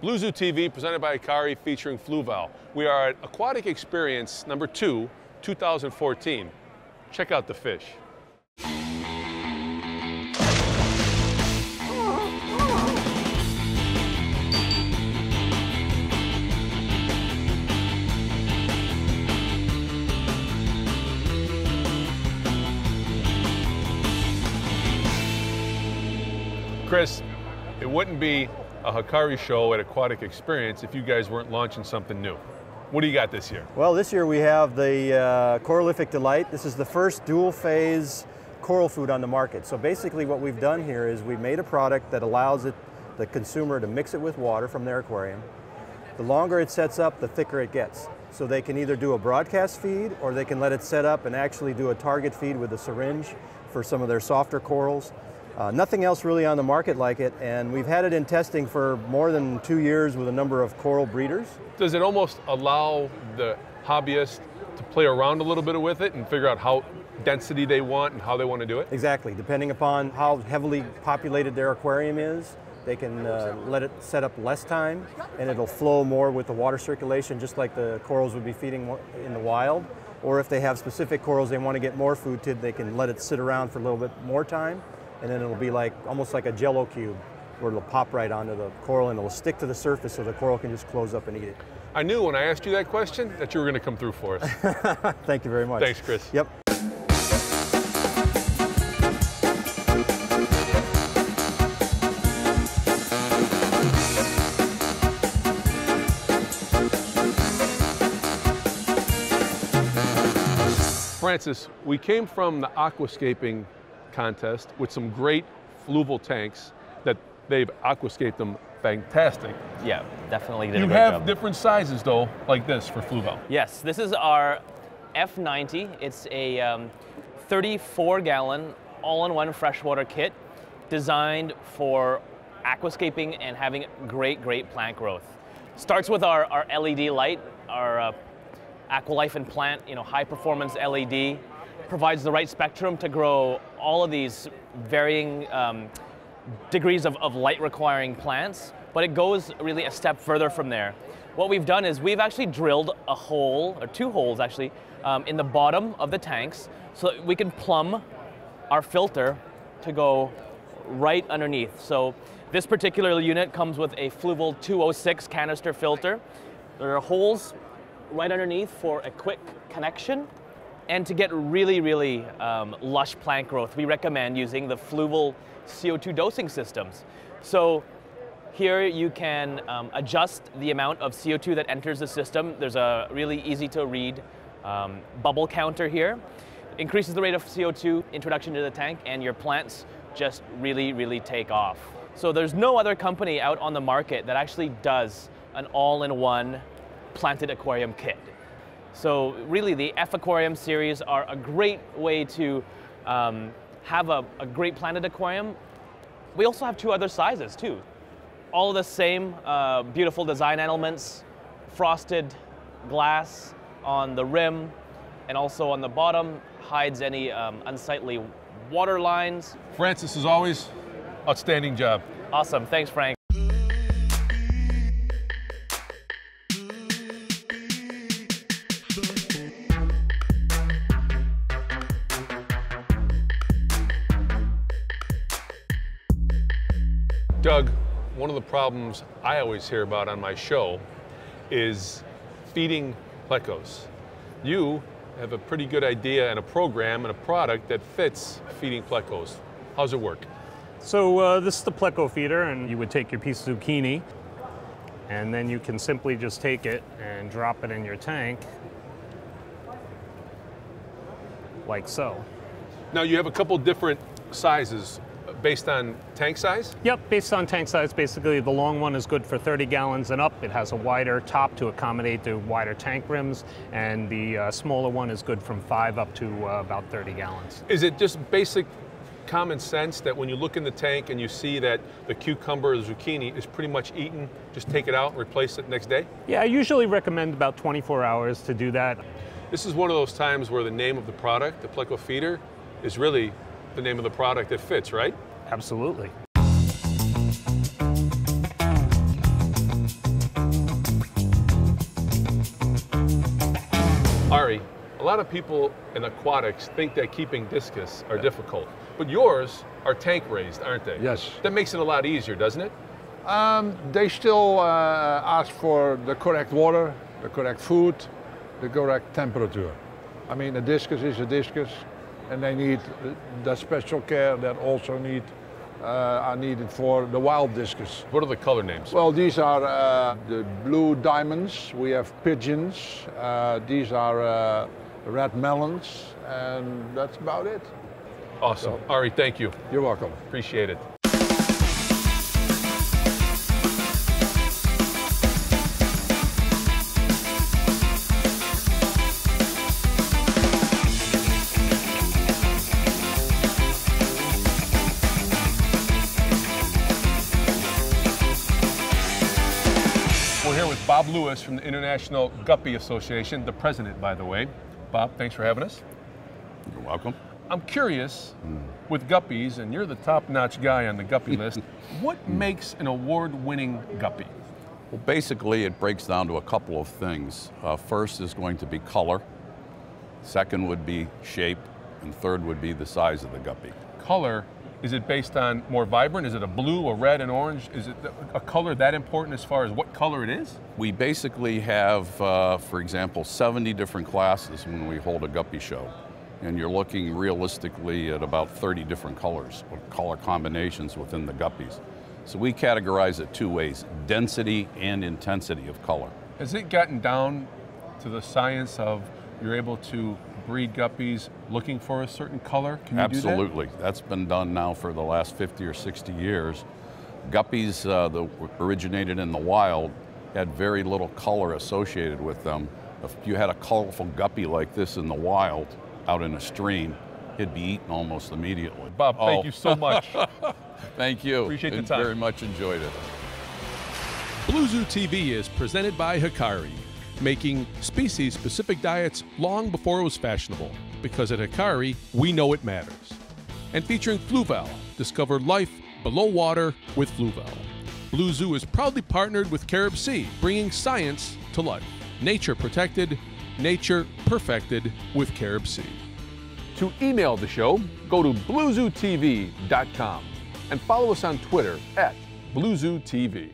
Blue Zoo TV presented by Hikari featuring Fluval. We are at Aquatic Experience number 2, 2014. Check out the fish. Chris, it wouldn't be a Hikari show at Aquatic Experience if you guys weren't launching something new. What do you got this year? Well, this year we have the Coralific Delight. This is the first dual-phase coral food on the market. So basically what we've done here is we've made a product that allows the consumer to mix it with water from their aquarium. The longer it sets up, the thicker it gets. So they can either do a broadcast feed or they can let it set up and actually do a target feed with a syringe for some of their softer corals. Nothing else really on the market like it, and we've had it in testing for more than 2 years with a number of coral breeders. Does it almost allow the hobbyist to play around a little bit with it and figure out how density they want and how they want to do it? Exactly. Depending upon how heavily populated their aquarium is, they can let it set up less time and it'll flow more with the water circulation, just like the corals would be feeding in the wild. Or if they have specific corals they want to get more food to, they can let it sit around for a little bit more time. And then it'll be like almost like a Jello cube, where it'll pop right onto the coral and it'll stick to the surface so the coral can just close up and eat it. I knew when I asked you that question that you were going to come through for us. Thank you very much. Thanks, Chris. Yep. Francis, we came from the aquascaping contest with some great Fluval tanks that they've aquascaped them fantastic. Yeah, definitely did a You great have job. different sizes though, like this for Fluval. Yes, this is our F90. It's a 34-gallon all-in-one freshwater kit designed for aquascaping and having great plant growth. Starts with our LED light, our Aqualife and Plant, high performance LED. Provides the right spectrum to grow all of these varying degrees of light requiring plants, but it goes really a step further from there. What we've done is we've actually drilled a hole, or 2 holes actually, in the bottom of the tanks so that we can plumb our filter to go right underneath. So this particular unit comes with a Fluval 206 canister filter. There are holes right underneath for a quick connection. And to get really lush plant growth, we recommend using the Fluval CO2 dosing systems. So here you can adjust the amount of CO2 that enters the system. There's a really easy to read bubble counter here. Increases the rate of CO2 introduction to the tank and your plants just really take off. So there's no other company out on the market that actually does an all-in-one planted aquarium kit. So really the F Aquarium series are a great way to have a great planted aquarium. We also have 2 other sizes too. All of the same beautiful design elements, frosted glass on the rim and also on the bottom, hides any unsightly water lines. Francis, as always, outstanding job. Awesome, thanks Frank. Doug, one of the problems I always hear about on my show is feeding plecos. You have a pretty good idea and a program and a product that fits feeding plecos. How's it work? So this is the pleco feeder, and you would take your piece of zucchini and then you can simply just take it and drop it in your tank like so. Now you have a couple different sizes based on tank size? Yep, based on tank size. Basically, the long one is good for 30 gallons and up. It has a wider top to accommodate the wider tank rims, and the smaller one is good from 5 up to about 30 gallons. Is it just basic common sense that when you look in the tank and you see that the cucumber or the zucchini is pretty much eaten, just take it out and replace it next day? Yeah, I usually recommend about 24 hours to do that. This is one of those times where the name of the product, the pleco feeder, is really the name of the product that fits, right? Absolutely. A lot of people in aquatics think that keeping discus are difficult, but yours are tank raised, aren't they? Yes. That makes it a lot easier, doesn't it? They still ask for the correct water, the correct food, the correct temperature. I mean, a discus is a discus, and they need that special care that also are needed for the wild discus. What are the color names? Well, these are the blue diamonds. We have pigeons. These are red melons, and that's about it. Awesome. Ari, thank you. You're welcome. Appreciate it. We're here with Bob Lewis from the International Guppy Association, the president, by the way. Bob, thanks for having us. You're welcome. I'm curious, with guppies, and you're the top-notch guy on the guppy list, what makes an award-winning guppy? Well, basically, it breaks down to a couple of things. First is going to be color. Second would be shape. And third would be the size of the guppy. Color, is it based on more vibrant? Is it a blue, a red, an orange? Is it a color that important as far as what color it is? We basically have, for example, 70 different classes when we hold a guppy show. And you're looking realistically at about 30 different colors, or color combinations within the guppies. So we categorize it two ways, density and intensity of color. Has it gotten down to the science of you're able to breed guppies looking for a certain color? Can you Absolutely. do that? That's been done now for the last 50 or 60 years. Guppies that originated in the wild had very little color associated with them. If you had a colorful guppy like this in the wild, out in a stream, it'd be eaten almost immediately. Bob, thank you so much. Thank you. Appreciate the time. Very much enjoyed it. Blue Zoo TV is presented by Hikari, making species-specific diets long before it was fashionable, because at Hikari, we know it matters. And featuring Fluval, discover life below water with Fluval. Blue Zoo is proudly partnered with Carib Sea, bringing science to life. Nature protected, nature perfected with Carib Sea. To email the show, go to bluezootv.com and follow us on Twitter @BlueZooTV.